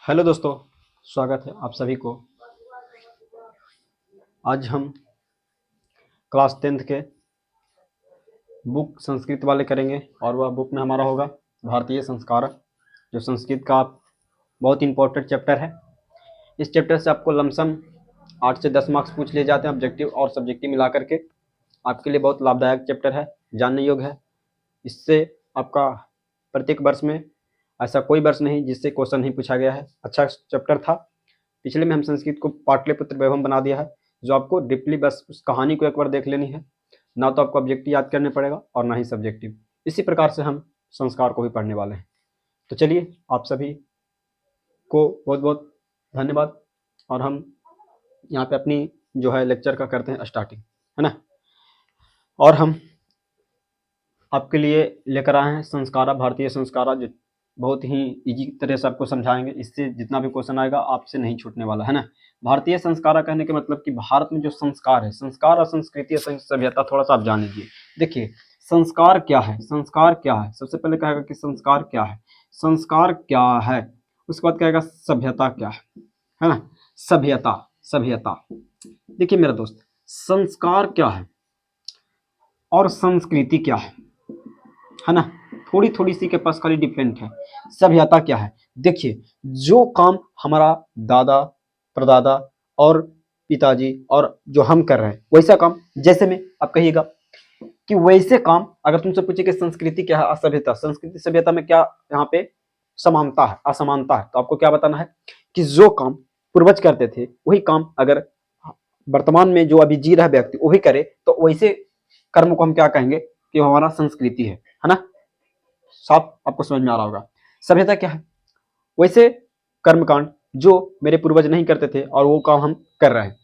Hello दोस्तों, स्वागत है आप सभी को। आज हम क्लास 10th के बुक संस्कृत वाले करेंगे और वह बुक में हमारा होगा भारतीय संस्कार, जो संस्कृत का बहुत इंपॉर्टेंट चैप्टर है। इस चैप्टर से आपको लमसम 8 से 10 मार्क्स पूछ लिए जाते हैं, ऑब्जेक्टिव और सब्जेक्टिव मिला करके। आपके लिए बहुत लाभदायक चैप्टर है, जानने योग्य है। इससे आपका प्रत्येक वर्ष में ऐसा कोई वर्ष नहीं जिससे क्वेश्चन नहीं पूछा गया है। अच्छा चैप्टर था। पिछले में हम संस्कृत को पाटलिपुत्र वैभव बना दिया है, जो आपको डीपली बस उस कहानी को एक बार देख लेनी है। ना तो आपको ऑब्जेक्टिव याद करने पड़ेगा और ना ही सब्जेक्टिव। इसी प्रकार से हम संस्कार को भी पढ़ने वाले हैं। तो चलिए, आप सभी को बहुत बहुत धन्यवाद। और हम यहाँ पे अपनी जो है लेक्चर का करते हैं स्टार्टिंग, है ना। और हम आपके लिए लेकर आए हैं संस्कारा, भारतीय संस्कारा, जो बहुत ही इजी तरह से आपको समझाएंगे। इससे जितना भी क्वेश्चन आएगा आपसे नहीं छूटने वाला, है ना। भारतीय संस्कारा कहने के मतलब कि भारत में जो संस्कार है, संस्कार और संस्कृति और सभ्यता, थोड़ा सा आप जान लीजिए। देखिए, संस्कार क्या है, संस्कार क्या है। सबसे पहले कहेगा कि संस्कार क्या है, संस्कार क्या है। उसके बाद कहेगा सभ्यता क्या है ना। सभ्यता, सभ्यता। देखिए मेरा दोस्त, संस्कार क्या है और संस्कृति क्या है ना। थोड़ी थोड़ी सी के पास खाली डिफरेंट है। सभ्यता क्या है, देखिए, जो काम हमारा दादा परदादा और पिताजी और जो हम कर रहे हैं वैसा काम, जैसे में आप कहिएगा कि वैसे काम। अगर तुमसे पूछे कि संस्कृति क्या है, असभ्यता, संस्कृति सभ्यता में क्या यहाँ पे समानता है, असमानता है, तो आपको क्या बताना है कि जो काम पूर्वज करते थे वही काम अगर वर्तमान में जो अभी जी रहा व्यक्ति वही करे, तो वैसे कर्म को हम क्या कहेंगे कि वो हमारा संस्कृति है ना। साफ आपको समझ में आ रहा होगा। सभ्यता क्या है, वैसे कर्मकांड जो मेरे पूर्वज नहीं करते थे और वो काम हम कर रहे हैं,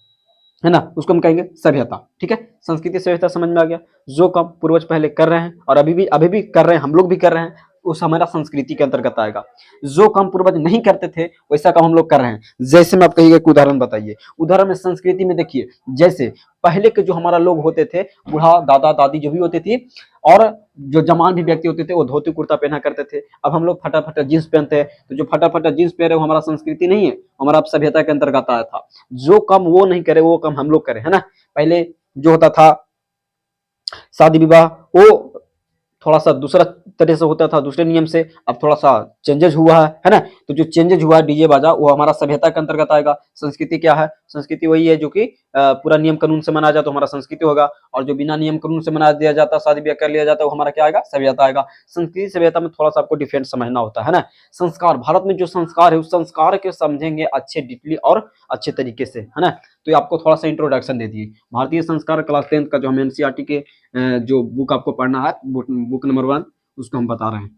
है ना, उसको हम कहेंगे सभ्यता। ठीक है, संस्कृति सभ्यता समझ में आ गया। जो काम पूर्वज पहले कर रहे हैं और अभी भी कर रहे हैं, हम लोग भी कर रहे हैं, उस हमारा संस्कृति के अंतर्गत आएगा। जो काम पूर्वज नहीं करते थे वैसा काम हम लोग कर रहे हैं। जैसे में आप कहिएगा एक उदाहरण बताइए। उदाहरण में संस्कृति में देखिए, जैसे पहले के जो हमारा लोग होते थे, बूढ़ा दादा दादी जो भी होते थे, और जो जवान भी व्यक्ति होते थे, वो धोती कुर्ता पहना करते थे। अब हम लोग फटाफट जींस पहनते हैं, तो जो फटाफट जींस पहन रहे वो हमारा संस्कृति नहीं है, हमारा सभ्यता के अंतर्गत आया था। जो काम वो नहीं करे वो काम हम लोग करें, है ना। पहले जो होता था शादी विवाह, वो थोड़ा सा दूसरा तरह से होता था, दूसरे नियम से। अब थोड़ा सा चेंजेस हुआ है ना। तो जो चेंजेस हुआ है डीजे बाजा, वो हमारा सभ्यता के अंतर्गत आएगा। संस्कृति क्या है, संस्कृति वही है जो कि पूरा नियम कानून से मनाया जाता, तो हमारा संस्कृति होगा। और जो बिना नियम कानून से मना दिया जाता, शादी ब्याह कर लिया जाता, वो हमारा क्या आएगा, सभ्यता आएगा। संस्कृति सभ्यता में थोड़ा सा आपको डिफरेंट समझना होता है ना। संस्कार, भारत में जो संस्कार है उस संस्कार के समझेंगे अच्छे डीपली और अच्छे तरीके से, है ना। तो ये आपको थोड़ा सा इंट्रोडक्शन दे दिए। भारतीय संस्कार क्लास 10th का जो हम एनसीईआरटी के जो बुक आपको पढ़ना है, बुक नंबर 1, उसको हम बता रहे हैं।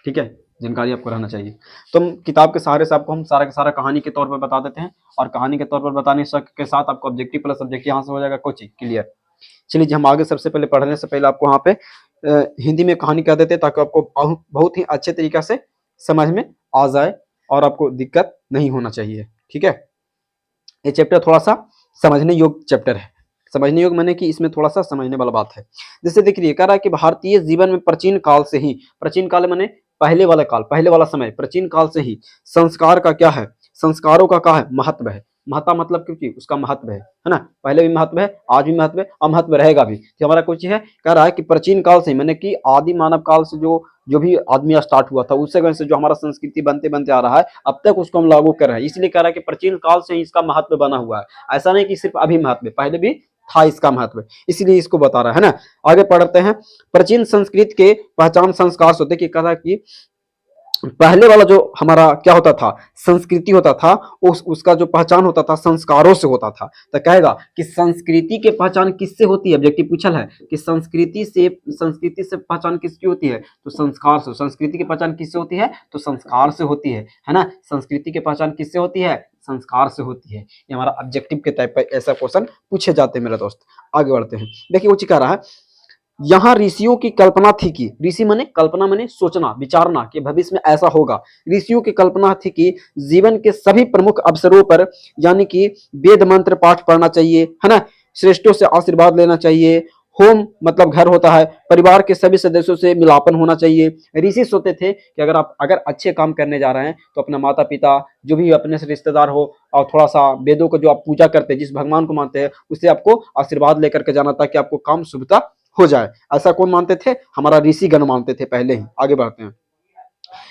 ठीक है, जानकारी आपको रहना चाहिए। तो हम किताब के सहारे से आपको हम सारा का सारा कहानी के तौर पर बता देते हैं, और कहानी के तौर पर बताने के साथ आपको ऑब्जेक्टिव प्लस सब्जेक्टिव यहाँ से हो जाएगा कोचिंग क्लियर। चलिए हम आगे, सबसे पहले पढ़ने से पहले आपको यहाँ पे हिंदी में कहानी कह देते हैं, ताकि आपको बहुत ही अच्छे तरीके से समझ में आ जाए और आपको दिक्कत नहीं होना चाहिए। ठीक है, ये चैप्टर थोड़ा सा समझने योग्य चैप्टर है। समझने योग्य माने कि इसमें थोड़ा सा समझने वाला बात है। जैसे देखिए, कह रहा है कि भारतीय जीवन में प्राचीन काल से ही, प्राचीन काल माने पहले वाला काल, पहले वाला समय, प्राचीन काल से ही संस्कार का क्या है, संस्कारों का क्या है, महत्व है। महत्ता मतलब क्योंकि उसका महत्व है ना। पहले भी महत्व है, आज भी महत्व है, और महत्व रहेगा भी। तो हमारा कुछ है, कह रहा है कि प्राचीन काल से, मैंने कि आदि मानव काल से जो भी आदमी स्टार्ट हुआ था, उससे वजह से जो हमारा संस्कृति बनते बनते आ रहा है, अब तक उसको हम लागू कर रहे हैं। इसलिए कह रहा है कि प्राचीन काल से ही इसका महत्व बना हुआ है। ऐसा नहीं कि सिर्फ अभी महत्व है, पहले भी था इसका महत्व, इसलिए इसको बता रहा है ना। आगे पढ़ते हैं। प्राचीन संस्कृत के पहचान संस्कार से, देखिए कहा कि पहले वाला जो हमारा क्या होता था, संस्कृति होता था, उसका जो पहचान होता था संस्कारों से होता था। तो कहेगा कि संस्कृति के पहचान किससे होती है, ऑब्जेक्टिव पूछल है कि संस्कृति से पहचान किसकी होती है, तो संस्कार से। संस्कृति की पहचान किससे होती है, तो संस्कार से होती है ना। संस्कृति की पहचान किससे होती है, संस्कार से होती है। ये हमारा ऑब्जेक्टिव के टाइप पर ऐसा क्वेश्चन पूछे जाते हैं मेरा दोस्त। आगे बढ़ते हैं। देखिए वो कह रहा है, यहाँ ऋषियों की कल्पना थी कि, ऋषि माने कल्पना माने सोचना विचारना कि भविष्य में ऐसा होगा। ऋषियों की कल्पना थी कि जीवन के सभी प्रमुख अवसरों पर, यानी कि वेद मंत्र पाठ पढ़ना चाहिए, है ना, श्रेष्ठों से आशीर्वाद लेना चाहिए, होम मतलब घर होता है, परिवार के सभी सदस्यों से मिलापन होना चाहिए। ऋषि सोचते थे कि अगर अच्छे काम करने जा रहे हैं तो अपना माता पिता जो भी अपने से रिश्तेदार हो और थोड़ा सा वेदों को जो आप पूजा करते हैं, जिस भगवान को मानते हैं, उससे आपको आशीर्वाद लेकर के जाना ताकि आपको काम सुविधा हो जाए। ऐसा कौन मानते थे? हमारा ऋषिगण मानते थे पहले ही। आगे बढ़ते हैं।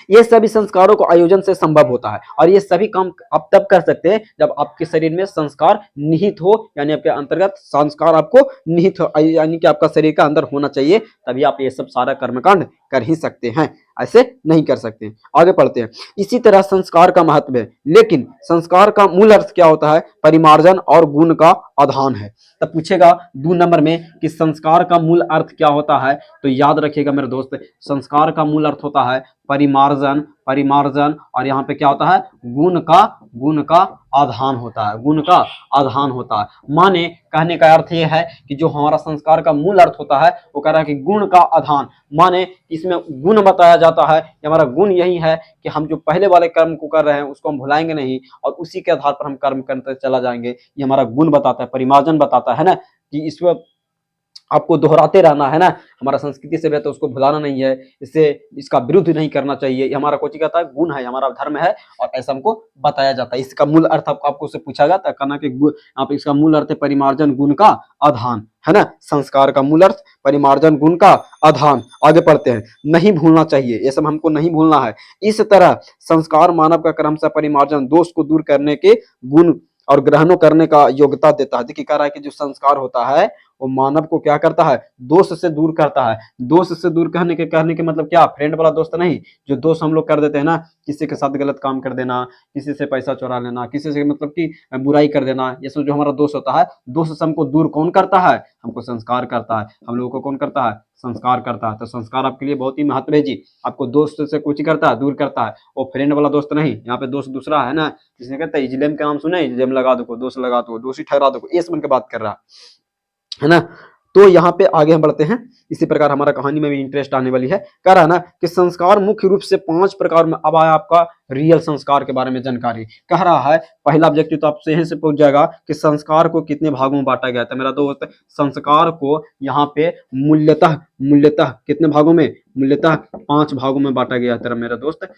ये सभी संस्कारों को आयोजन से संभव होता है और ये सभी काम आप तब कर सकते हैं जब आपके शरीर में संस्कार निहित हो, यानी आपके अंतर्गत संस्कार आपको निहित हो, यानी कि आपका शरीर का अंदर होना चाहिए, तभी आप ये सब सारा कर्मकांड कर ही सकते हैं, ऐसे नहीं कर सकते। आगे पढ़ते हैं। इसी तरह संस्कार का महत्व है, लेकिन संस्कार का मूल अर्थ क्या होता है? परिमार्जन और गुण का आधान है। तब पूछेगा 2 नंबर में कि संस्कार का मूल अर्थ क्या होता है, तो याद रखिएगा मेरे दोस्त, संस्कार का मूल अर्थ होता है परिमार्जन, परिमार्जन, और यहाँ पे क्या होता है? गुण का आधान होता है, गुण का आधान होता है। माने कहने का अर्थ ये है कि जो हमारा संस्कार का मूल अर्थ होता है वो कह रहा है कि गुण का आधान, माने इसमें गुण बताया जाता है। हमारा गुण यही है कि हम जो पहले वाले कर्म को कर रहे हैं उसको हम भुलाएंगे नहीं और उसी के आधार पर हम कर्म करते चला जाएंगे। ये हमारा गुण बताता है, परिमार्जन बताता है ना, कि इसमें आपको दोहराते रहना है ना, हमारा संस्कृति से है तो उसको भुलाना नहीं है, इससे इसका विरुद्ध नहीं करना चाहिए। ये हमारा कोची कहता है गुण है, हमारा धर्म है और ऐसा हमको बताया जाता है। इसका मूल अर्थ आपको उससे पूछा गया था, कहना कि यहाँ पे इसका मूल अर्थ है परिमार्जन गुण का आधान, है ना। संस्कार का मूल अर्थ परिमार्जन गुण का आधान। आगे पढ़ते हैं। नहीं भूलना चाहिए, ये सब हमको नहीं भूलना है। इस तरह संस्कार मानव का क्रमशः परिमार्जन, दोष को दूर करने के गुण और ग्रहणों करने का योग्यता देता है। देखिए कह रहा है कि जो संस्कार होता है वो मानव को क्या करता है? दोष से दूर करता है। दोष से दूर कहने के मतलब क्या? फ्रेंड वाला दोस्त नहीं, जो दोष हम लोग कर देते हैं ना, किसी के साथ गलत काम कर देना, किसी से पैसा चुरा लेना, किसी से मतलब कि बुराई कर देना, ये सब जो हमारा दोष होता है, दोष से हमको दूर कौन करता है? हमको संस्कार करता है। हम लोगों को कौन करता है? संस्कार करता है। तो संस्कार आपके लिए बहुत ही महत्व है जी। आपको दोस्त से कुछ करता है, दूर करता है। वो फ्रेंड वाला दोस्त नहीं, यहाँ पे दोस्त दूसरा है ना, जिसने कहता है इजलेम का नाम सुने, इजलेम लगा दो, दोस्त लगा दो, दोषी ठहरा दो, ये समझ के बात कर रहा है ना। तो यहाँ पे आगे हम बढ़ते हैं। इसी प्रकार हमारा कहानी में भी इंटरेस्ट आने वाली है। कह रहा है ना कि संस्कार मुख्य रूप से 5 प्रकार में। अब आया आपका रियल संस्कार के बारे में जानकारी। कह रहा है पहला ऑब्जेक्टिव तो आपसे यहीं से पूछ जाएगा कि संस्कार को कितने भागों में बांटा गया था। मेरा दोस्त संस्कार को यहाँ पे मूल्यतः कितने भागों में? मूल्यतः 5 भागों में बांटा गया तेरा मेरा दोस्त,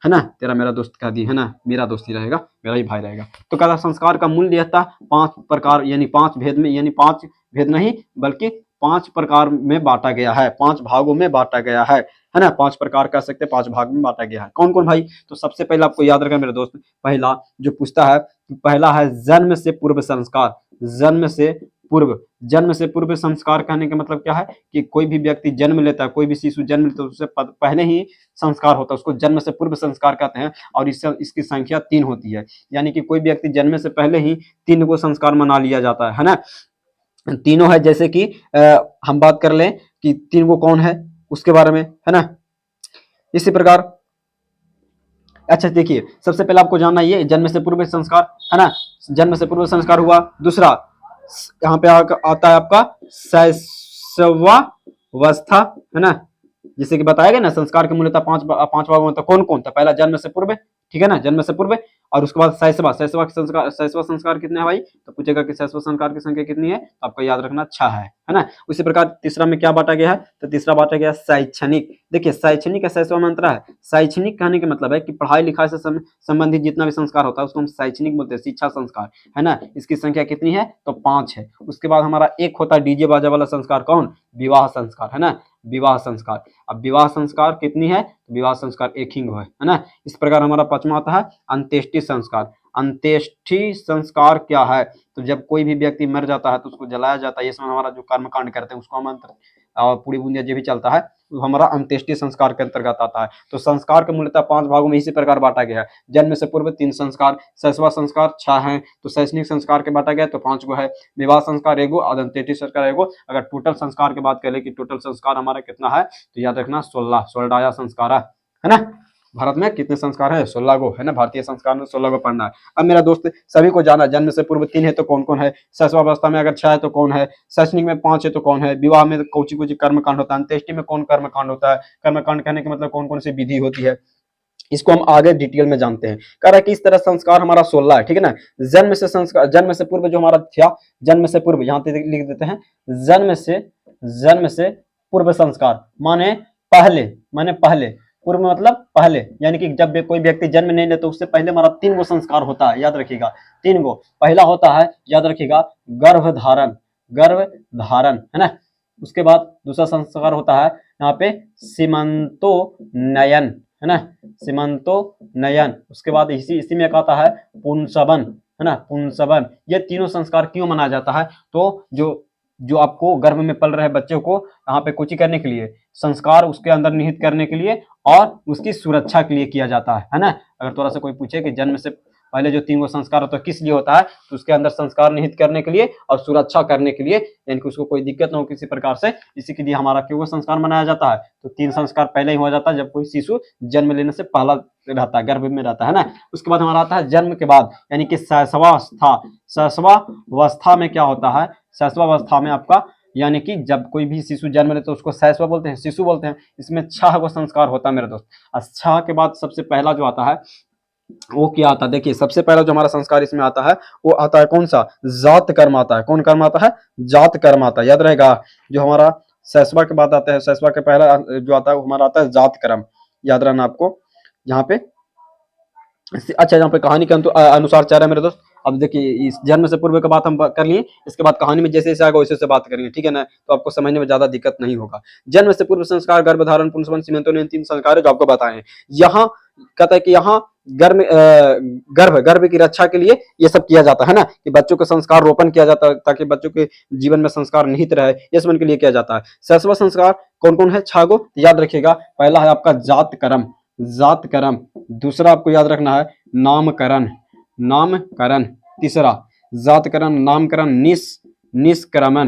है ना। तेरा मेरा दोस्त कह दी है ना, मेरा दोस्त ही रहेगा, मेरा ही भाई रहेगा। तो कहता संस्कार का मूल्यतः 5 प्रकार, यानी 5 भेद में, यानी 5 भेद नहीं बल्कि 5 प्रकार में बांटा गया है, 5 भागों में बांटा गया है ना। 5 प्रकार कह सकते हैं, 5 भाग में बांटा गया है। कौन कौन भाई? तो सबसे पहले आपको याद रखना मेरे दोस्त, पहला जो पूछता है, पहला है जन्म से पूर्व संस्कार। जन्म से पूर्व संस्कार कहने का मतलब क्या है कि कोई भी व्यक्ति जन्म लेता है, कोई भी शिशु जन्म लेता है, उससे पहले ही संस्कार होता है, उसको जन्म से पूर्व संस्कार कहते हैं। और इसकी संख्या 3 होती है, यानी कि कोई व्यक्ति जन्म से पहले ही 3 को संस्कार मना लिया जाता है ना। तीनों है, जैसे कि हम बात कर लें कि 3 को कौन है उसके बारे में, है ना। इसी प्रकार अच्छा देखिए, सबसे पहले आपको जानना ये जन्म से पूर्व संस्कार, है ना। जन्म से पूर्व संस्कार हुआ। दूसरा यहाँ पे आता है आपका शैशवावस्था, है ना। जिसे कि बताया गया ना संस्कार के मूल्यता 5 भागों में। तो कौन कौन था? पहला जन्म से पूर्व, ठीक है ना, जन्म से पूर्व। और उसके बाद शैशवा संस्कार कितने हैं भाई? तो पूछेगा कि शैशव संस्कार की संख्या कितनी है, तो आपको याद रखना 6 है ना। उसी प्रकार तीसरा में क्या बांटा गया है? तो तीसरा बांटा गया शैक्षणिक। देखिए शैक्षणिक का शैशव मंत्र है। शैक्षणिक कहने का मतलब है कि पढ़ाई लिखाई से संबंधित जितना भी संस्कार होता है उसको हम शैक्षणिक बोलते हैं, शिक्षा संस्कार, है ना। इसकी संख्या कितनी है? तो 5 है। उसके बाद हमारा एक होता है डीजे बाजा वाला संस्कार, कौन? विवाह संस्कार, है ना, विवाह संस्कार। अब विवाह संस्कार कितनी है? विवाह संस्कार 1 ही है ना। इस प्रकार हमारा 5वां आता है अंत्येष्टि संस्कार। अंत्येष्टि संस्कार क्या है? तो जब कोई भी व्यक्ति मर जाता है तो उसको जलाया जाता है। ये समय हमारा जो कर्मकांड करते हैं उसको हम और पूरी बुंदिया जो भी चलता है वो हमारा अंत्येष्टि संस्कार के अंतर्गत आता है। तो संस्कार के मूल्यता 5 भागों में इसी प्रकार बांटा गया है। जन्म से पूर्व 3 संस्कार, शैशवा संस्कार 6 हैं, तो शैक्षणिक संस्कार के बांटा गया तो 5 गो है, विवाह संस्कार 1 गो और अंत्येष्टि संस्कार 1 गो। अगर टोटल संस्कार की बात करें कि टोटल संस्कार हमारा कितना है, तो याद रखना 16 संस्कार है ना। भारत में कितने संस्कार है? 16 गो, है ना। भारतीय संस्कार में 16 गो पढ़ना है। अब मेरा दोस्त सभी को जाना, जन्म से पूर्व 3 है तो कौन कौन है, शैशवावस्था में अगर 6 है तो कौन है, शैक्षणिक में 5 है तो कौन है, विवाह में कौची कौची कर्मकांड होता है, अंत्येष्टि में कौन कर्मकांड होता है, कर्मकांड कहने का मतलब कौन कौन सी विधि होती है, इसको हम आगे डिटेल में जानते हैं। कह रहा है कि इस तरह संस्कार हमारा 16 है, ठीक है ना। जन्म से संस्कार, जन्म से पूर्व जो हमारा था, जन्म से पूर्व यहाँ पे लिख देते हैं, जन्म से जन्म से पूर्व संस्कार माने पहले, पूर्व मतलब पहले, यानी कि जब कोई व्यक्ति जन्म नहीं लेता तो उससे पहले हमारा 3 गो संस्कार होता है, याद रखिएगा 3 गो। पहला होता है, याद रखिएगा, गर्भ धारण है ना। उसके बाद दूसरा संस्कार होता है यहाँ पे सीमंतो नयन है ना, सीमंतो नयन। उसके बाद इसी में एक आता है पुंसवन है ना, पुंसवन। ये तीनों संस्कार क्यों मनाया जाता है? तो जो आपको गर्भ में पल रहे बच्चे को यहाँ पे कुछ करने के लिए, संस्कार उसके अंदर निहित करने के लिए और उसकी सुरक्षा के लिए किया जाता है ना। अगर थोड़ा सा कोई पूछे कि जन्म से पहले जो 3 गो संस्कार होता है किस लिए होता है, तो उसके अंदर संस्कार निहित करने के लिए और सुरक्षा करने के लिए, यानी कि उसको कोई दिक्कत ना हो किसी प्रकार से, इसी के लिए हमारा क्यों संस्कार मनाया जाता है। तो 3 संस्कार पहले ही हो जाता है जब कोई शिशु जन्म लेने से पहला रहता है, गर्भ में रहता है ना। उसके बाद हमारा आता है जन्म के बाद, यानी कि शैशवावस्था में क्या होता है, शैशवावस्था में आपका, यानी कि जब कोई भी शिशु जन्म लेता है तो उसको शैशव बोलते हैं, शिशु बोलते हैं। इसमें 6 गो संस्कार होता है मेरे दोस्त। 6 के बाद सबसे पहला जो आता है वो क्या आता है, देखिए सबसे पहला जो हमारा संस्कार इसमें आता है वो आता है कौन सा, जात कर्म आता है। कौन कर्म आता है, जात कर्म आता है, याद रहेगा। जो हमारा शैशवा के बाद आता है, शैशवा के पहला जो आता है वो हमारा आता है जात कर्म, याद रहना आपको। यहाँ पे अच्छा, यहाँ पे कहानी के अनुसार चल रहा है मेरे दोस्त। अब देखिए इस जन्म से पूर्व की बात हम कर लिए, इसके बाद कहानी में जैसे जैसे आगे वैसे बात करेंगे, ठीक है ना, तो आपको समझने में ज्यादा दिक्कत नहीं होगा। जन्म से पूर्व संस्कार, गर्भधारण, पुंसवन, सीमंतों ने 3 संस्कार है जो आपको बताए हैं। यहाँ कहता है कि यहाँ गर्भ की रक्षा के लिए ये सब किया जाता है ना, कि बच्चों का संस्कार रोपण किया जाता है ताकि बच्चों के जीवन में संस्कार निहित रहे, ये सब के लिए किया जाता है। शैशव संस्कार कौन कौन है, 6 गो, याद रखिएगा। पहला है आपका जात कर्म। दूसरा आपको याद रखना है नामकरण। तीसरा जात कर्म, नामकरण, निष्क्रमण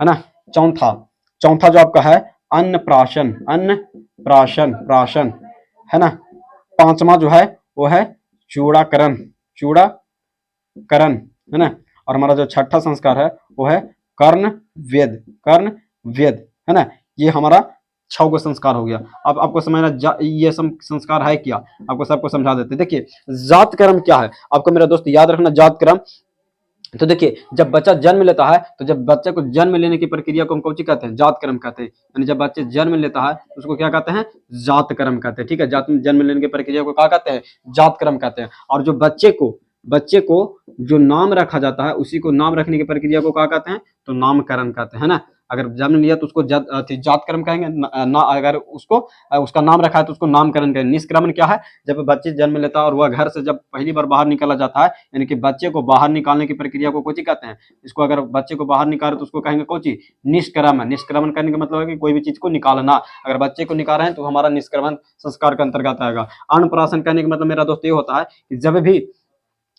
है ना। चौथा जो आपका है अन्नप्राशन है ना। 5वां जो है वो है चूड़ाकरण है ना। और हमारा जो 6ठा संस्कार है वो है कर्णवेद है ना। ये हमारा 6 गो संस्कार हो गया। अब आपको समझना ये सब संस्कार है क्या, आपको सबको समझा देते। देखिए जात कर्म क्या है, आपको मेरा दोस्त याद रखना जात कर्म। तो देखिए जब बच्चा जन्म लेता है, तो जब बच्चे को जन्म लेने की प्रक्रिया को हम कौन सी कहते हैं, जात कर्म कहते हैं। यानी जब बच्चे जन्म लेता है तो उसको क्या कहते हैं, जात कर्म कहते हैं, ठीक है। जन्म लेने की प्रक्रिया को क्या कहते हैं, जात कर्म कहते हैं। और जो बच्चे को जो नाम रखा जाता है उसी को नाम रखने की प्रक्रिया को क्या कहते हैं, तो नामकरण कहते हैं ना। अगर जन्म लिया तो उसको जात कर्म कहेंगे ना, अगर उसका नाम रखा है तो उसको नामकरण कहेंगे। निष्क्रमण क्या है, जब बच्चे जन्म लेता है और वह घर से जब पहली बार बाहर निकाला जाता है, यानी कि बच्चे को बाहर निकालने की प्रक्रिया को कोची कहते हैं। इसको अगर बच्चे को बाहर निकाले तो उसको कहेंगे कोची, निष्क्रमण। निष्क्रमण करने का मतलब है कि कोई भी चीज को निकालना। अगर बच्चे को निकाल रहे हैं तो हमारा निष्क्रमण संस्कार के अंतर्गत आएगा। अन्नप्राशन करने का मतलब मेरा दोस्त ये होता है कि जब भी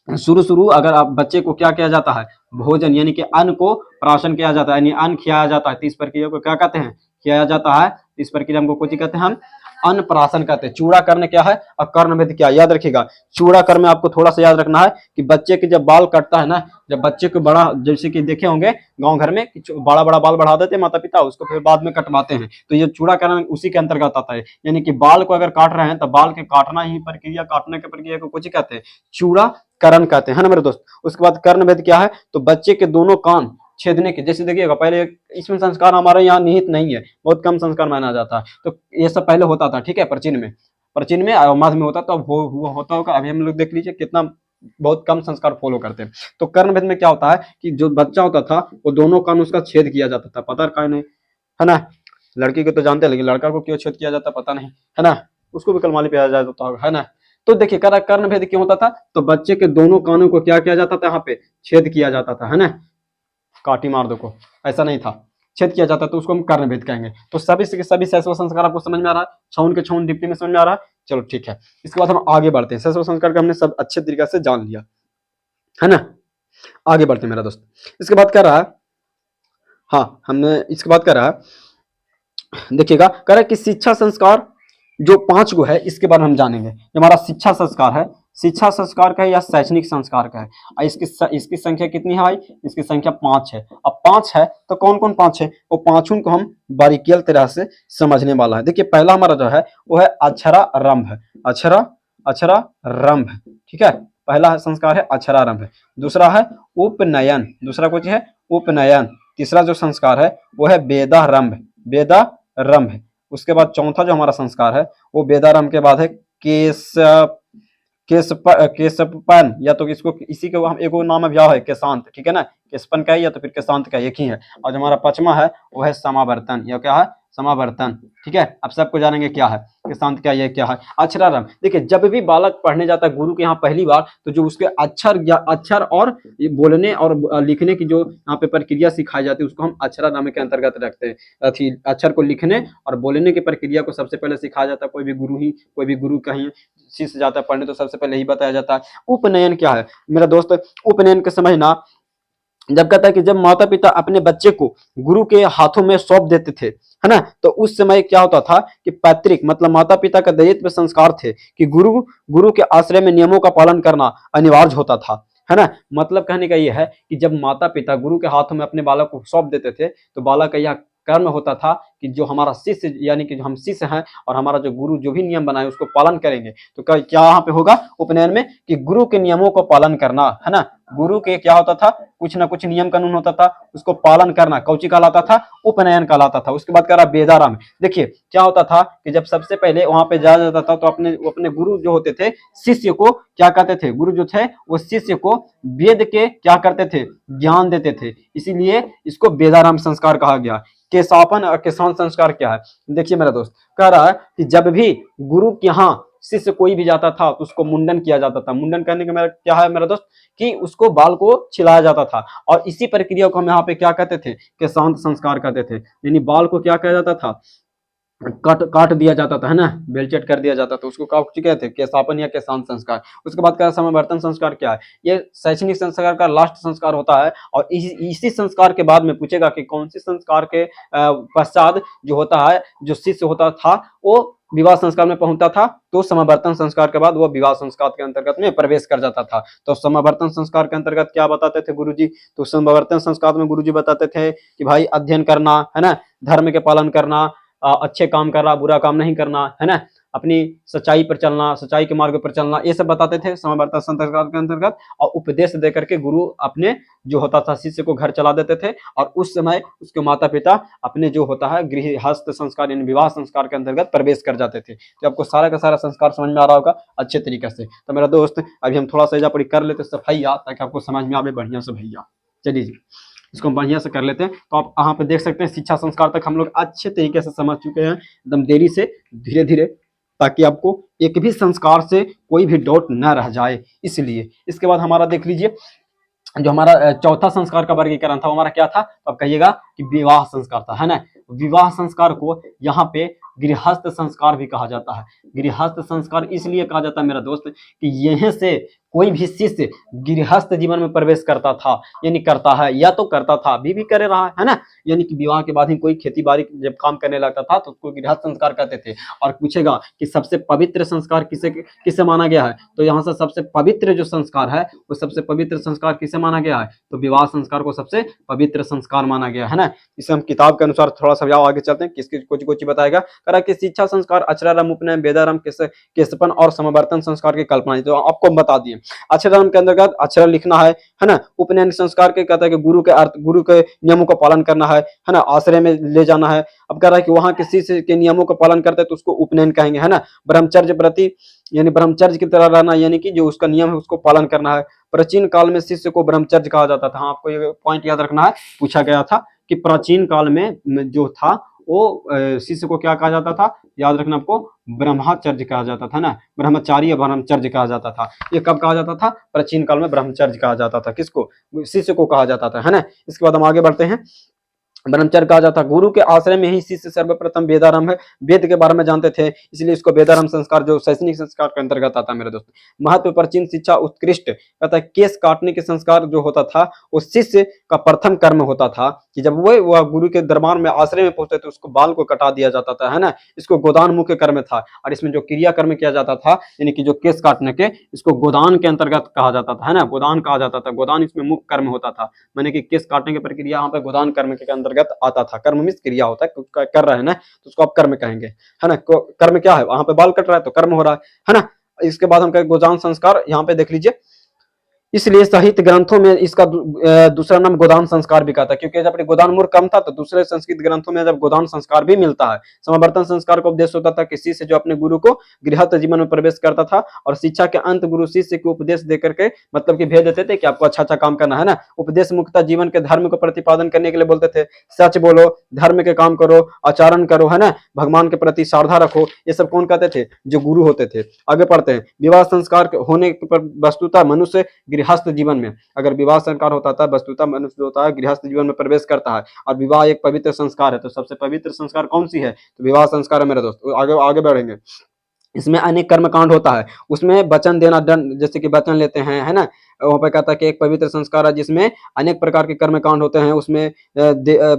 शुरू अगर आप बच्चे को क्या किया जाता है, भोजन यानी कि अन्न को प्राशन किया जाता है, यानी अन्न खिलाया जाता है, तो इस प्रक्रिया को क्या कहते हैं, खिलाया जाता है। इस प्रक्रिया हमको कुछ कहते हैं, हम अन्न प्राशन कहते हैं। चूड़ा कर्ण क्या है और कर्णवेद क्या है, याद रखिएगा। चूड़ा कर्ण में आपको थोड़ा सा याद रखना है कि बच्चे के जब बाल कटता है ना, जब बच्चे को बड़ा, जैसे कि देखे होंगे गांव घर में बड़ा बाल बढ़ा देते हैं माता पिता, उसको फिर बाद में कटवाते हैं, तो ये चूड़ा कर्ण उसी के अंतर्गत आता है। यानी कि बाल को अगर काट रहे हैं तो बाल के काटना ही प्रक्रिया, काटने की प्रक्रिया को कुछ कहते हैं, चूड़ा कर्ण कहते हैं ना मेरे दोस्त। उसके बाद कर्णवेद क्या है, तो बच्चे के दोनों कान छेदने के, जैसे देखिएगा पहले इसमें संस्कार हमारे यहाँ निहित नहीं है, बहुत कम संस्कार माना जाता है, तो ये सब पहले होता था, ठीक है। प्राचीन में मध्य में होता, तो अब वो होता होगा। अभी हम लोग देख लीजिए कितना बहुत कम संस्कार फॉलो करते हैं। तो कर्णवेद में क्या होता है कि जो बच्चा होता था वो दोनों कान उसका छेद किया जाता था, पता का नहीं है ना। लड़की को तो जानते हैं, लेकिन लड़का को क्यों छेद किया जाता पता नहीं है ना, उसको भी कलमाली पे आ जाता है ना। तो देखिए कर्णवेद क्यों होता था, तो बच्चे के दोनों कानों को क्या किया जाता था, यहाँ पे छेद किया जाता था, है ना। काटी मार दो को, ऐसा नहीं था, छेद किया जाता, तो उसको हम कर्णवेद कहेंगे। तो सभी शैशव संस्कार आपको समझ में आ रहा है, छौन के छौन डिप्टी में समझ में आ रहा है। चलो ठीक है, इसके बाद हम आगे बढ़ते हैं। शैशव संस्कार का हमने सब अच्छे तरीके से जान लिया है ना। आगे बढ़ते हैं मेरा दोस्त। इसके बाद क्या रहा, हाँ हमने इसके बाद क्या रहा, देखिएगा कह रहा है कि शिक्षा संस्कार जो 5 गो है इसके बारे में हम जानेंगे। हमारा शिक्षा संस्कार है, शिक्षा संस्कार का है या शैक्षणिक संस्कार का है। इसकी संख्या कितनी है भाई, इसकी संख्या 5 है। अब 5 है तो कौन कौन 5 है, वो पांचों को हम बारीकियल तरह से समझने वाला है। देखिए पहला हमारा जो है वो है अक्षरारंभ, अक्षरारंभ, ठीक है। पहला संस्कार है अक्षरारंभ। दूसरा है उपनयन, दूसरा कुछ है उपनयन, तीसरा जो संस्कार है वो है बेदारंभ, बेदारंभ। उसके बाद चौथा जो हमारा संस्कार है वो बेदारंभ के बाद है केशपन, या तो इसको इसी के हम एक नाम अभियाव है केशांत, ठीक है ना, केशपन का है या तो फिर केशांत का, एक ही है। और जो हमारा पांचवा है वो है समावर्तन, यह क्या है, समावर्तन, ठीक है। अब सबको जानेंगे क्या है केशांत, क्या ये क्या है। अक्षरारंभ, देखिए जब भी बालक पढ़ने जाता है गुरु के यहाँ पहली बार, तो जो उसके अक्षर या अक्षर और बोलने और लिखने की जो यहाँ पे प्रक्रिया सिखाई जाती है उसको हम अक्षरारंभ के अंतर्गत रखते हैं। अक्षर को लिखने और बोलने की प्रक्रिया को सबसे पहले सिखाया जाता है। कोई भी गुरु कहीं शिष्य जाता है पढ़ने तो सबसे पहले यही बताया जाता है। उपनयन क्या है मेरा दोस्त, उपनयन के समय ना जब कहता है कि जब माता पिता अपने बच्चे को गुरु के हाथों में सौंप देते थे, है ना, तो उस समय क्या होता था कि पैतृक मतलब माता पिता का दायित्व संस्कार थे कि गुरु के आश्रय में नियमों का पालन करना अनिवार्य होता था, है ना। मतलब कहने का यह है कि जब माता पिता गुरु के हाथों में अपने बालक को सौंप देते थे तो बालक का यह कर्म होता था कि जो हमारा शिष्य यानी कि जो हम शिष्य हैं और हमारा जो गुरु जो भी नियम बनाए उसको पालन करेंगे। तो क्या यहाँ पे होगा उपनयन में कि गुरु के नियमों को पालन करना, है ना। गुरु के क्या होता था, कुछ ना कुछ नियम कानून होता था, उसको पालन करना कौची कहलाता था, उपनयन कहलाता था। उसके बाद कह रहा बेदाराम, देखिए क्या होता था कि जब सबसे पहले वहां पे जाया जाता था तो अपने गुरु जो होते थे शिष्य को क्या कहते थे, गुरु जो थे वो शिष्य को वेद के क्या करते थे, ज्ञान देते थे, इसीलिए इसको बेदाराम संस्कार कहा गया। केशापन और केशान संस्कार क्या है, देखिए मेरा दोस्त कह रहा है कि जब भी गुरु के यहाँ शिष्य कोई भी जाता था तो उसको मुंडन किया जाता था। मुंडन करने का मेरा क्या है मेरा दोस्त कि उसको बाल को छिलाया जाता था, और इसी प्रक्रिया को हम यहाँ पे क्या कहते थे, केशांत संस्कार कहते थे। यानी बाल को क्या कहा जाता था, काट दिया जाता था, है ना, बेलचेट कर दिया जाता था, उसको कहते थे केशापन या केशांत संस्कार। उसके बाद क्या समावर्तन संस्कार क्या है, ये शैक्षणिक संस्कार का लास्ट संस्कार होता है, और इसी संस्कार के बाद में पूछेगा कि कौन सी संस्कार के पश्चात जो होता है जो शिष्य होता था वो विवाह संस्कार में पहुंचता था, तो समावर्तन संस्कार के बाद वो विवाह संस्कार के अंतर्गत में प्रवेश कर जाता था। तो समावर्तन संस्कार के अंतर्गत क्या बताते थे गुरुजी, तो समावर्तन संस्कार में गुरुजी बताते थे कि भाई अध्ययन करना, है ना, धर्म के पालन करना, अच्छे काम करना, बुरा काम नहीं करना, है ना, अपनी सच्चाई पर चलना, सच्चाई के मार्ग पर चलना, ये सब बताते थे समावर्तन संस्कार के अंतर्गत। और उपदेश देकर के गुरु अपने जो होता था शिष्य को घर चला देते थे, और उस समय उसके माता पिता अपने जो होता है गृहस्थ संस्कार यानी विवाह संस्कार के अंतर्गत प्रवेश कर जाते थे। तो आपको सारा का सारा संस्कार समझ में आ रहा होगा अच्छे तरीके से। तो मेरा दोस्त अभी हम थोड़ा सा एजा पढ़ी कर लेते सफाइया, ताकि आपको समझ में आवे बढ़िया से भैया। चलिए जी इसको हम बढ़िया से कर लेते हैं। तो आप यहाँ पे देख सकते हैं शिक्षा संस्कार तक हम लोग अच्छे तरीके से समझ चुके हैं, एकदम देरी से धीरे धीरे, ताकि आपको एक भी संस्कार से कोई भी डाउट न रह जाए, इसलिए। इसके बाद हमारा देख लीजिए जो हमारा चौथा संस्कार का वर्गीकरण था, हमारा क्या था, तो आप कहिएगा कि विवाह संस्कार था, है ना। विवाह संस्कार को यहाँ पे गृहस्थ संस्कार भी कहा जाता है। गृहस्थ संस्कार इसलिए कहा जाता है मेरा दोस्त कि यहीं से कोई भी शिष्य गृहस्थ जीवन में प्रवेश करता था, यानी करता है या तो करता था, अभी भी कर रहा है ना। यानी कि विवाह के बाद ही कोई खेती बाड़ी जब काम करने लगता था तो उसको गृहस्थ संस्कार कहते थे। और पूछेगा कि सबसे पवित्र संस्कार किसे माना गया है, तो यहाँ से सबसे पवित्र जो संस्कार है वो सबसे पवित्र संस्कार किसे माना गया है, तो विवाह संस्कार को सबसे पवित्र संस्कार माना गया है ना। इसे हम किताब के अनुसार थोड़ा सा आगे चलते हैं, किसकी कुछ बताएगा। करा कि शिक्षा संस्कार अक्षरारंभ, उपनयन, बेदारंभ, केशपन और समावर्तन संस्कार की कल्पना, तो आपको हम बता दिए। अक्षरारंभ के अंतर्गत अक्षर लिखना है ना। उपनयन संस्कार के कहता है कि गुरु के नियमों का पालन करना है ना, आश्रय में ले जाना है। अब कह रहा है कि वहां के शिष्य के नियमों का पालन करते हैं तो उसको उपनयन कहेंगे, है ना। ब्रह्मचर्य प्रति यानी ब्रह्मचर्य की तरह रहना, यानी कि जो उसका नियम है उसको पालन करना है। प्राचीन काल में शिष्य को ब्रह्मचर्य कहा जाता था। हाँ, आपको ये पॉइंट याद रखना है, पूछा गया था कि प्राचीन काल में जो था वो शिष्य को क्या कहा जाता था, याद रखना आपको, ब्रह्मचर्य कहा जाता था ना, ब्रह्मचारी या ब्रह्मचर्य कहा जाता था। ये कब कहा जाता था, प्राचीन काल में ब्रह्मचर्य कहा जाता था, किसको, शिष्य को कहा जाता था, है ना। इसके बाद हम आगे बढ़ते हैं। ब्रह्मचर्य कहा जाता, गुरु के आश्रय में ही शिष्य सर्वप्रथम वेदारंभ है, वेद के बारे में जानते थे, इसलिए इसको वेदारंभ संस्कार जो शैक्षणिक संस्कार के अंतर्गत आता है मेरे दोस्त। महत्व प्राचीन शिक्षा उत्कृष्ट कहता है, केस काटने के संस्कार जो होता था वो शिष्य का प्रथम कर्म होता था कि जब वह गुरु के दरबार में आश्रय में पहुंचते तो उसको बाल को कटा दिया जाता था, है ना। इसको गोदान मुख्य कर्म था, और इसमें जो क्रिया कर्म किया जाता था यानी कि जो केस काटने के, इसको गोदान के अंतर्गत कहा जाता था, है ना, गोदान कहा जाता था। गोदान इसमें मुख्य कर्म होता था, मैंने कि केस काटने की प्रक्रिया यहाँ पे गोदान कर्म के अंतर्गत आता था। कर्म मीन्स क्रिया होता है, कर रहे हैं ना तो उसको आप कर्म कहेंगे, है ना। कर्म क्या है, वहां पे बाल कट रहा है तो कर्म हो रहा है ना। इसके बाद हम कहें गोदान संस्कार, यहाँ पे देख लीजिए इसलिए साहित्य ग्रंथों में इसका दूसरा नाम गोदान संस्कार भी कहता है, क्योंकि जब गोदान मूर्ख कम था तो दूसरे संस्कृत ग्रंथों में जब गोदान संस्कार भी मिलता है। समावर्तन संस्कार का उपदेश होता था किसी से जो अपने गुरु को गृहस्थ जीवन में प्रवेश करता था, और शिक्षा के अंत गुरु शिष्य को उपदेश देकर के मतलब कि भेज देते थे कि आपको अच्छा अच्छा काम करना है ना। उपदेश मुक्ता जीवन के धर्म को प्रतिपादन करने के लिए बोलते थे, सच बोलो, धर्म के काम करो, आचरण करो, है ना, भगवान के प्रति श्रद्धा रखो। ये सब कौन कहते थे? जो गुरु होते थे। आगे पढ़ते हैं। विवाह संस्कार होने पर वस्तुतः मनुष्य गृहस्थ जीवन में, अगर विवाह संस्कार होता था वस्तुतः मनुष्य होता है गृहस्थ जीवन में प्रवेश करता है, और विवाह एक पवित्र संस्कार है। तो सबसे पवित्र संस्कार कौन सी है? तो विवाह संस्कार है मेरे दोस्त। आगे आगे बढ़ेंगे। इसमें अनेक कर्म कांड होता है, उसमें वचन देना, दंड, जैसे कि वचन लेते हैं, है ना। वहाँ पे कहता है कि एक पवित्र संस्कार है जिसमें अनेक प्रकार के कर्म कांड होते हैं, उसमें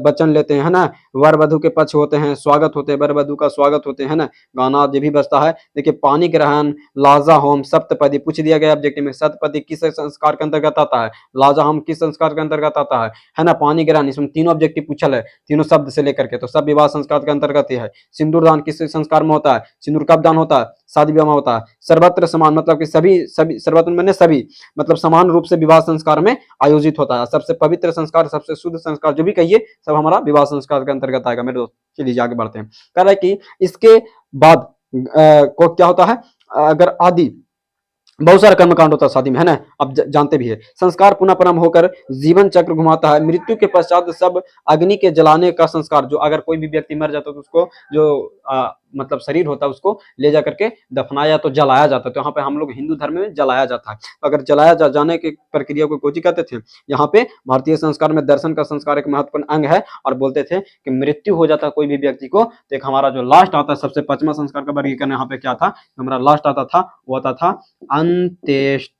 वचन लेते हैं, है ना। वर वधु के पक्ष होते हैं, स्वागत होते हैं, वर वधु का स्वागत होते हैं, है ना। गाना ये भी बजता है। देखिए, पानी ग्रहण, लाजा होम, सप्तपदी पूछ दिया गया ऑब्जेक्टिव में। सप्तपदी किस संस्कार के अंतर्गत आता है? लाजा होम किस संस्कार के अंतर्गत आता है ना। पानी ग्रहण, इसमें तीनों ऑब्जेक्टिव पूछल है, तीनों शब्द से लेकर के, तो सब विवाह संस्कार के अंतर्गत ही है। सिंदूर दान किस संस्कार में होता है? सिंदूर कब दान होता है? शादी विवाह में होता है। सर्वत्र समान, मतलब कि सभी सभी, सर्वत्र मैंने सभी, मतलब समान रूप से विवाह संस्कार में आयोजित होता है। सबसे पवित्र संस्कार, सबसे शुद्ध संस्कार जो भी कहिए, सब हमारा विवाह संस्कार के अंतर्गत आएगा मेरे दोस्त। चलिए आगे बढ़ते हैं। कह रहा है कि इसके बाद को क्या होता है? अगर आदि बहुत सारा कर्मकांड होता है शादी में, है ना, आप जानते भी है। संस्कार पुनः प्रारंभ होकर जीवन चक्र घुमाता है। मृत्यु के पश्चात सब अग्नि के जलाने का संस्कार, जो अगर कोई भी व्यक्ति मर जाता है तो उसको जो मतलब शरीर होता है उसको ले जा करके दफनाया तो जलाया जाता है। तो यहाँ पे हम लोग हिंदू धर्म में जलाया जाता है। तो अगर जलाया जाने की प्रक्रिया को कोची कहते थे? यहाँ पे भारतीय संस्कार में दर्शन का संस्कार एक महत्वपूर्ण अंग है, और बोलते थे कि मृत्यु हो जाता है कोई भी व्यक्ति को, तो एक हमारा जो लास्ट आता है, सबसे पांचवा संस्कार का वर्गीकरण यहाँ पे क्या था? हमारा लास्ट आता था, वो आता था अंत्येष्टि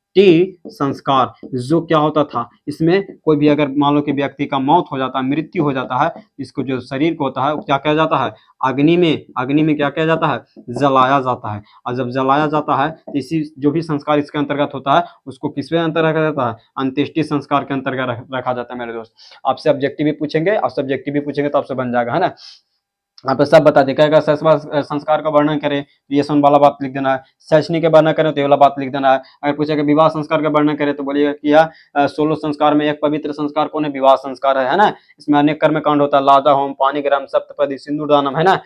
संस्कार। जो क्या होता था, इसमें कोई भी अगर मान लो कि व्यक्ति का मौत हो जाता है, मृत्यु हो जाता है, इसको जो शरीर को होता है वो क्या किया जाता है? अग्नि में क्या किया जाता है? जलाया जाता है। और जब जलाया जाता है तो इसी जो भी संस्कार इसके अंतर्गत होता है उसको किसमें अंतर्गत रखा जाता है? अंत्येष्टि संस्कार के अंतर्गत रखा जाता है मेरे दोस्त। आपसे ऑब्जेक्टिव भी पूछेंगे और सब्जेक्टिव भी पूछेंगे तो आपसे बन जाएगा, है ना। आप सब बता दें। क्या संस्कार का वर्णन करें तो ये सुन वाला बात लिख देना है। शैक्षणिक का वर्णन करें तो ये वाला बात लिख देना है। अगर पूछेगा विवाह संस्कार का वर्णन करें तो बोलिएगा कि यह 16 संस्कार में एक पवित्र संस्कार कौन है? विवाह संस्कार है ना। इसमें अनेक कर्म कांड होता है, लाजा होम, पानी ग्रहण, सप्तपदी, सिंदूर दानम, है ना।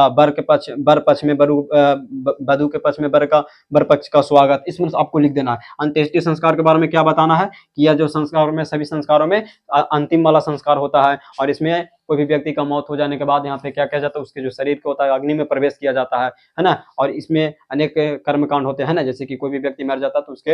बर पक्ष में वधु के पक्ष में बर पक्ष का स्वागत, इसमें आपको लिख देना है। अंत्येष्टि संस्कार के बारे में क्या बताना है कि यह जो संस्कार में, सभी संस्कारों में अंतिम वाला संस्कार होता है, और इसमें कोई भी व्यक्ति का मौत हो जाने के बाद यहाँ पे क्या किया जाता है? उसके जो शरीर को होता है अग्नि में प्रवेश किया जाता है ना। और इसमें अनेक कर्मकांड होते हैं ना, जैसे कि कोई भी व्यक्ति मर जाता है तो उसके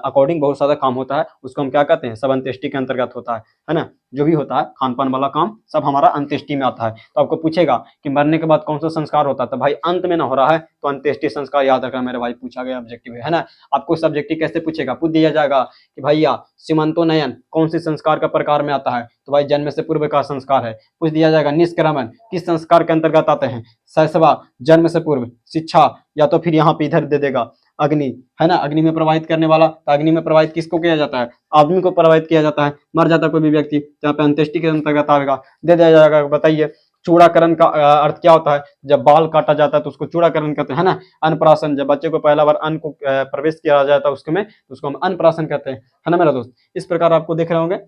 अकॉर्डिंग बहुत सारा काम होता है, उसको हम क्या कहते हैं? सब अंत्येष्टि के अंतर्गत होता है ना। जो भी होता है खान पान वाला काम सब हमारा अंत्येष्टि में आता है। तो आपको पूछेगा कि मरने के बाद कौन सा संस्कार होता है, तो भाई अंत में ना हो रहा है तो अंत्येष्टि संस्कार याद रखना मेरे भाई, पूछा गया ऑब्जेक्टिव है ना। आपको सब्जेक्टिव कैसे पूछेगा? पूछ दिया जाएगा कि भैया सीमंतोनयन कौन सी संस्कार का प्रकार में आता है? तो भाई जन्म से पूर्व का संस्कार है। पूछ दिया जाएगा निष्क्रमण किस संस्कार के अंतर्गत आते हैं? शैशवा, जन्म से पूर्व, शिक्षा, या तो फिर यहाँ पे इधर दे देगा अग्नि, है ना। अग्नि में प्रवाहित करने वाला, तो अग्नि में प्रवाहित किसको किया जाता है? आदमी को प्रवाहित किया जाता है। मर जाता है कोई भी व्यक्ति तो यहाँ पे अंत्येष्टि के अंतर्गत आएगा। दे दिया जाएगा। बताइए चूड़ाकरण का अर्थ क्या होता है? जब बाल काटा जाता है तो उसको चूड़ाकरण कहते हैं ना। अन्नप्राशन, जब बच्चे को पहला बार अन्न को प्रवेश किया जाता है उसके में, तो उसको हम अन्नप्राशन कहते हैं, है ना मेरा दोस्त। इस प्रकार आपको देख रहे होंगे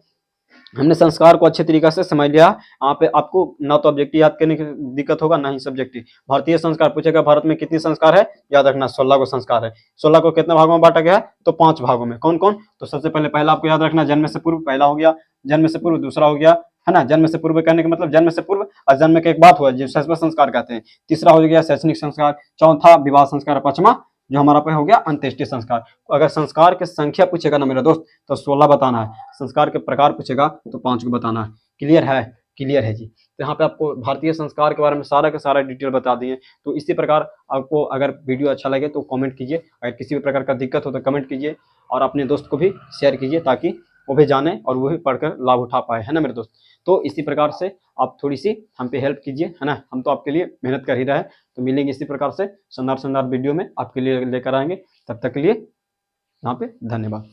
हमने संस्कार को अच्छे तरीके से समझ लिया। यहाँ पे आपको ना तो ऑब्जेक्टिव याद करने की दिक्कत होगा, ना ही सब्जेक्टिव। भारतीय संस्कार पूछेगा भारत में कितनी संस्कार है? याद रखना 16 को संस्कार है। 16 को कितने भागों में बांटा गया है? तो 5 भागों में। कौन कौन? तो सबसे पहला आपको याद रखना जन्म से पूर्व, पहला हो गया जन्म से पूर्व, दूसरा हो गया, है ना, जन्म से पूर्व कहने का मतलब जन्म से पूर्व और जन्म के एक बात हुआ जो शैशव संस्कार कहते हैं। तीसरा हो गया शैक्षणिक संस्कार, चौथा विवाह संस्कार, पांचवा जो हमारा पे हो गया अंत्येष्टि संस्कार। अगर संस्कार की संख्या पूछेगा ना मेरा दोस्त तो 16 बताना है। संस्कार के प्रकार पूछेगा तो 5 को बताना है। क्लियर है? क्लियर है जी। तो यहाँ पे आपको भारतीय संस्कार के बारे में सारा का सारा डिटेल बता दिए। तो इसी प्रकार आपको अगर वीडियो अच्छा लगे तो कमेंट कीजिए, अगर किसी भी प्रकार का दिक्कत हो तो कमेंट कीजिए, और अपने दोस्त को भी शेयर कीजिए ताकि वो भी जाने और वो भी पढ़कर लाभ उठा पाए, है ना मेरे दोस्त। तो इसी प्रकार से आप थोड़ी सी हम पे हेल्प कीजिए, है ना। हम तो आपके लिए मेहनत कर ही रहे हैं। तो मिलेंगे इसी प्रकार से शानदार वीडियो में आपके लिए लेकर आएंगे। तब तक के लिए यहाँ पे धन्यवाद।